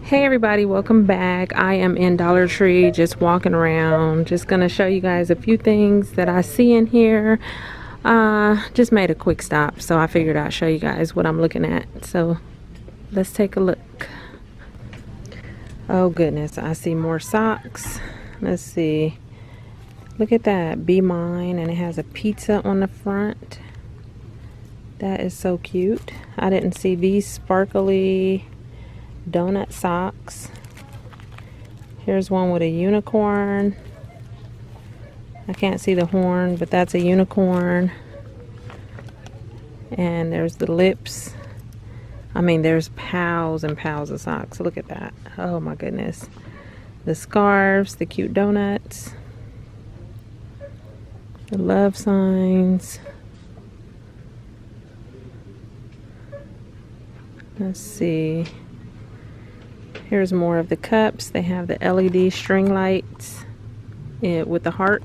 Hey everybody, welcome back. I am in Dollar Tree just walking around, just gonna show you guys a few things that I see in here. Just made a quick stop, so I figured I'd show you guys what I'm looking at. So let's take a look. Oh goodness, I see more socks. Let's see, look at that, Be Mine, and it has a pizza on the front. That is so cute. I didn't see these sparkly donut socks. Here's one with a unicorn. I can't see the horn, but that's a unicorn. And there's the lips. I mean, there's piles and piles of socks. Look at that. Oh my goodness. The scarves, the cute donuts, the love signs. Let's see. Here's more of the cups. They have the LED string lights with the heart.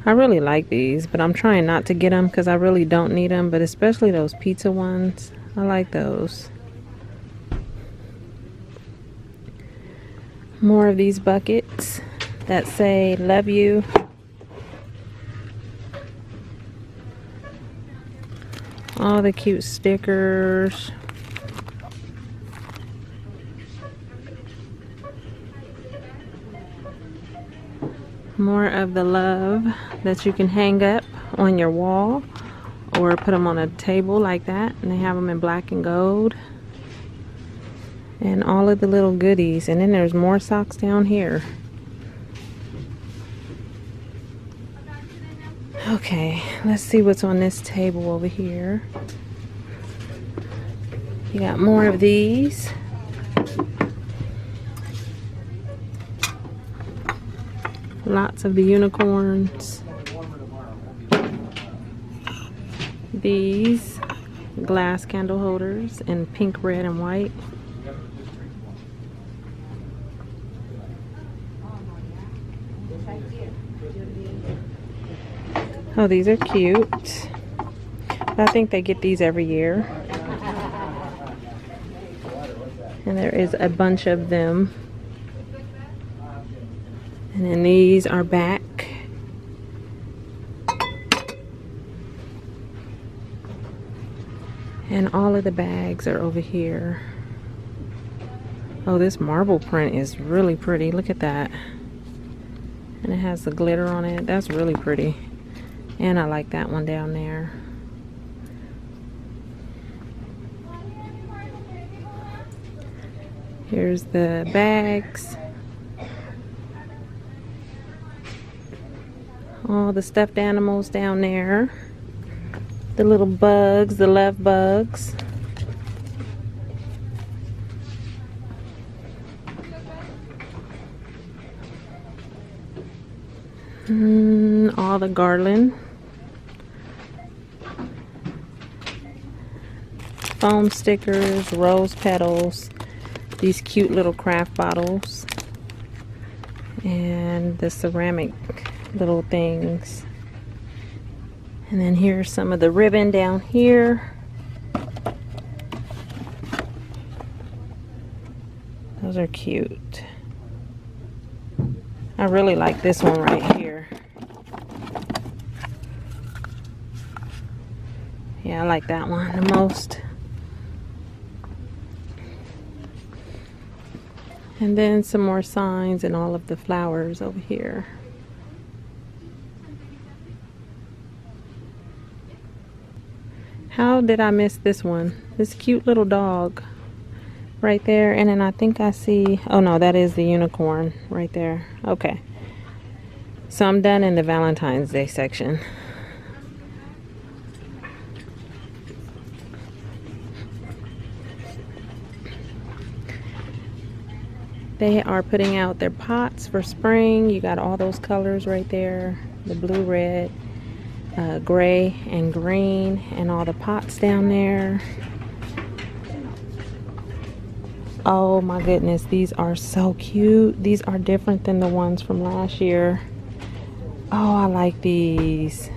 I really like these, but I'm trying not to get them because I really don't need them, but especially those pizza ones. I like those. More of these buckets that say love you. All the cute stickers. More of the love that you can hang up on your wall or put them on a table like that, and they have them in black and gold. And all of the little goodies. And then there's more socks down here. Okay, let's see what's on this table over here. You got more of these. Lots of the unicorns. These glass candle holders in pink, red, and white. Oh, these are cute. I think they get these every year. And there is a bunch of them. And then these are back. And all of the bags are over here. Oh, this marble print is really pretty. Look at that. And it has the glitter on it. That's really pretty. And I like that one down there. Here's the bags. All the stuffed animals down there. The little bugs, the love bugs. All the garland. Foam stickers, rose petals, these cute little craft bottles, and the ceramic little things. And then here's some of the ribbon down here. Those are cute. I really like this one right here. Yeah, I like that one the most. And then some more signs and all of the flowers over here. How did I miss this one? This cute little dog right there. And then I think I see, oh no, that is the unicorn right there. Okay. So I'm done in the Valentine's Day section. They are putting out their pots for spring. You got all those colors right there. The blue, red, gray, and green. And all the pots down there. Oh my goodness, these are so cute. These are different than the ones from last year. Oh, I like these.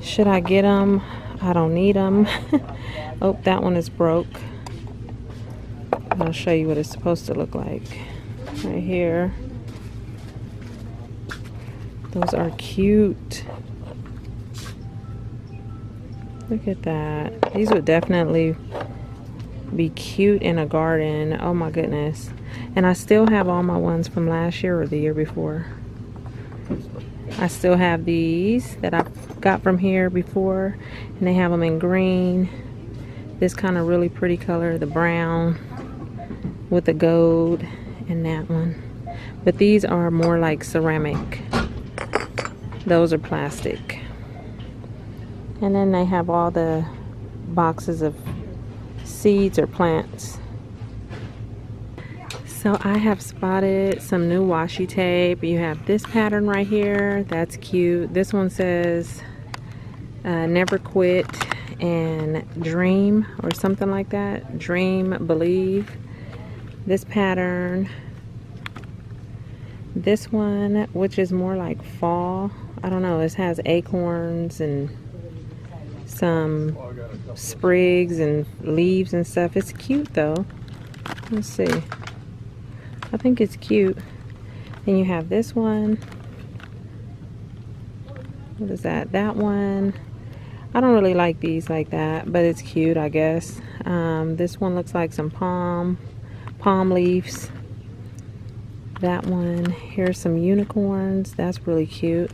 Should I get them? I don't need them. Oh, that one is broke. I'll show you what it's supposed to look like. Right here. Those are cute. Look at that. These would definitely be cute in a garden. Oh my goodness. And I still have all my ones from last year or the year before. I still have these that I got from here before, and they have them in green, this kind of really pretty color, the brown with the gold, and that one. But these are more like ceramic. Those are plastic. And then they have all the boxes of seeds or plants. So I have spotted some new washi tape. You have this pattern right here. That's cute. This one says never quit and dream or something like that. Dream, believe. This pattern. This one, which is more like fall. I don't know. It has acorns and some sprigs and leaves and stuff. It's cute though. Let's see. I think it's cute. Then you have this one. What is that? That one. I don't really like these like that, but it's cute, I guess. This one looks like some palm leaves. That one. Here's some unicorns. That's really cute.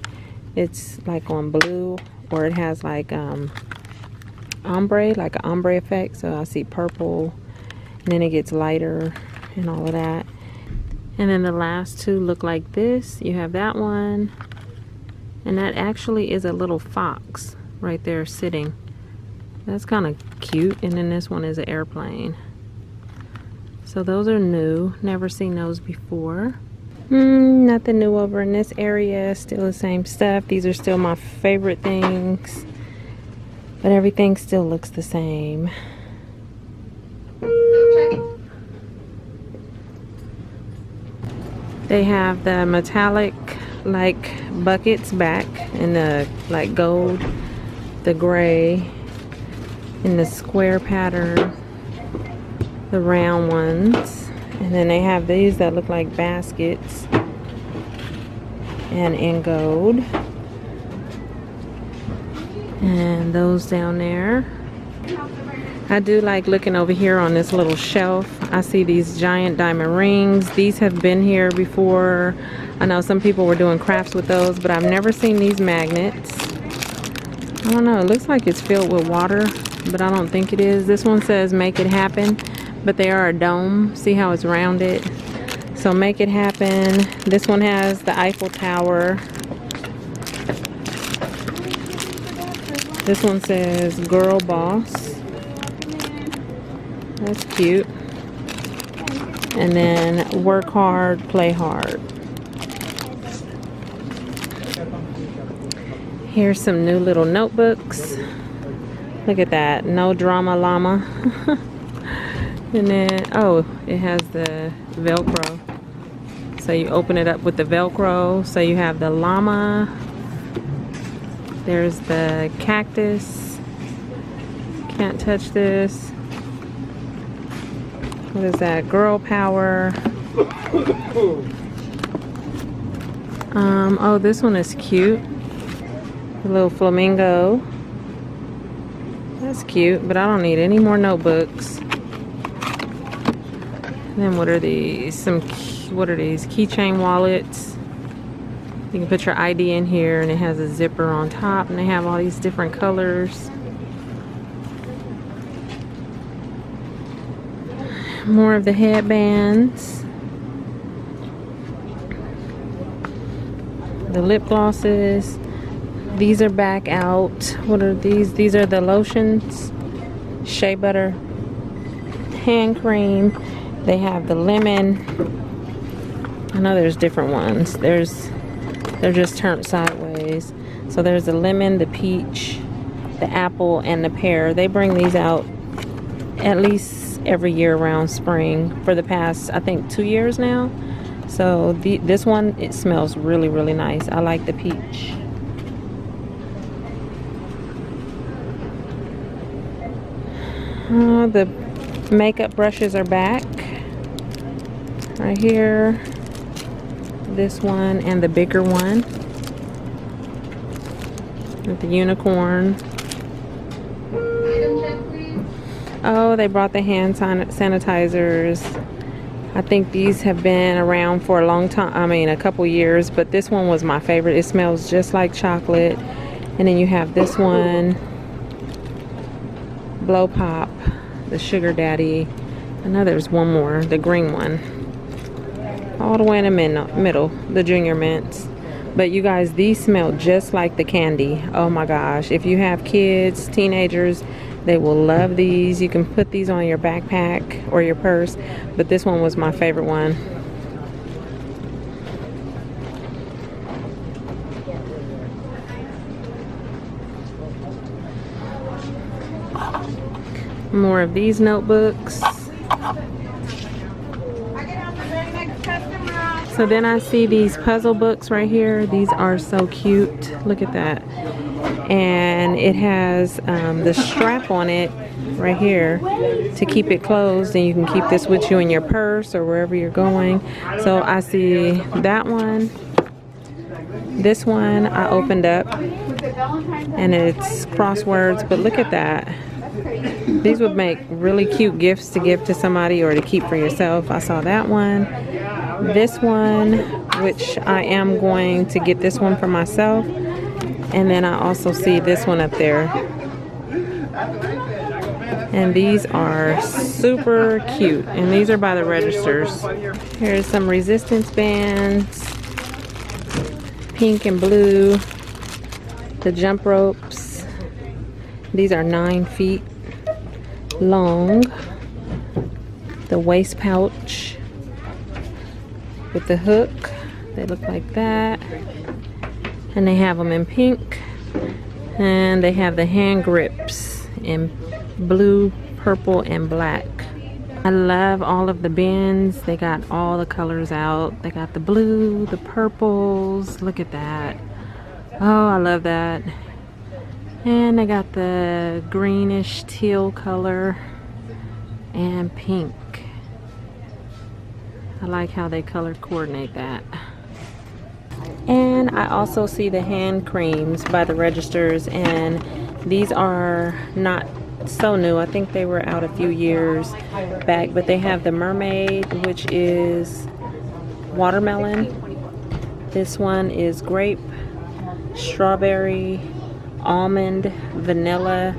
It's like on blue, or it has like ombre, like an ombre effect. So I see purple, and then it gets lighter and all of that. And then the last two look like this. You have that one, and that actually is a little fox right there sitting. That's kind of cute. And then this one is an airplane. So those are new. Never seen those before. Nothing new over in this area. Still the same stuff. These are still my favorite things, but everything still looks the same. They have the metallic like buckets back in the like gold, the gray, in the square pattern, the round ones, and then they have these that look like baskets and in gold, and those down there. I do like looking over here on this little shelf. I see these giant diamond rings. These have been here before. I know some people were doing crafts with those, but I've never seen these magnets. I don't know, it looks like it's filled with water, but I don't think it is. This one says make it happen, but they are a dome. See how it's rounded? So make it happen. This one has the Eiffel Tower. This one says girl boss. That's cute. And then work hard, play hard. Here's some new little notebooks. Look at that. No drama llama. And then, oh, it has the Velcro. So you open it up with the Velcro. So you have the llama. There's the cactus. Can't touch this. What is that? Girl power. Oh, this one is cute. A little flamingo. That's cute, but I don't need any more notebooks. And then what are these? What are these? Keychain wallets. You can put your ID in here, and it has a zipper on top, and they have all these different colors. More of the headbands. The lip glosses. These are back out. What are these? These are the lotions. Shea butter. Hand cream. They have the lemon. I know there's different ones. They're just turned sideways. So there's the lemon, the peach, the apple, and the pear. They bring these out at least every year around spring for the past, I think, 2 years now. So this one, it smells really, really nice. I like the peach. The makeup brushes are back. Right here. This one and the bigger one. With the unicorn. Oh, they brought the hand sanitizers. I think these have been around for a long time. I mean, a couple years, but this one was my favorite. It smells just like chocolate. And then you have this one, Blow Pop, the Sugar Daddy. I know there's one more, the green one. All the way in the middle, the Junior Mints. But you guys, these smell just like the candy. Oh my gosh. If you have kids, teenagers, they will love these. You can put these on your backpack or your purse. But this one was my favorite one. More of these notebooks. So then I see these puzzle books right here. These are so cute. Look at that. And it has the strap on it right here to keep it closed, and you can keep this with you in your purse or wherever you're going. So I see that one. This one I opened up and it's crosswords, but look at that. These would make really cute gifts to give to somebody or to keep for yourself. I saw that one. This one, which I am going to get this one for myself. And then I also see this one up there. And these are super cute. And these are by the registers. Here's some resistance bands. Pink and blue. The jump ropes. These are 9 feet long. The waist pouch with the hook. They look like that. And they have them in pink. And they have the hand grips in blue, purple, and black. I love all of the bins. They got all the colors out. They got the blue, the purples. Look at that. Oh, I love that. And they got the greenish teal color and pink. I like how they color coordinate that. And I also see the hand creams by the registers, and these are not so new. I think they were out a few years back, but they have the mermaid, which is watermelon. This one is grape, strawberry, almond, vanilla,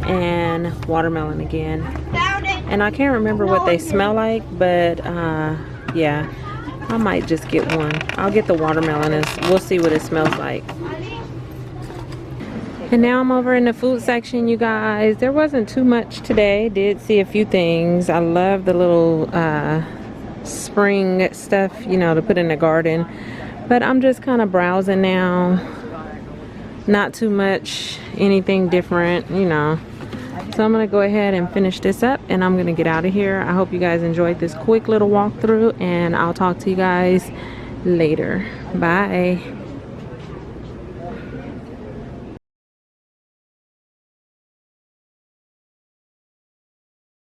and watermelon again. And I can't remember what they smell like, but yeah, I might just get one. I'll get the watermelon and we'll see what it smells like. And now I'm over in the food section, you guys. There wasn't too much today. Did see a few things. I love the little spring stuff, you know, to put in the garden. But I'm just kind of browsing now. Not too much, anything different, you know. So I'm gonna go ahead and finish this up and I'm gonna get out of here. I hope you guys enjoyed this quick little walkthrough, and I'll talk to you guys later. Bye.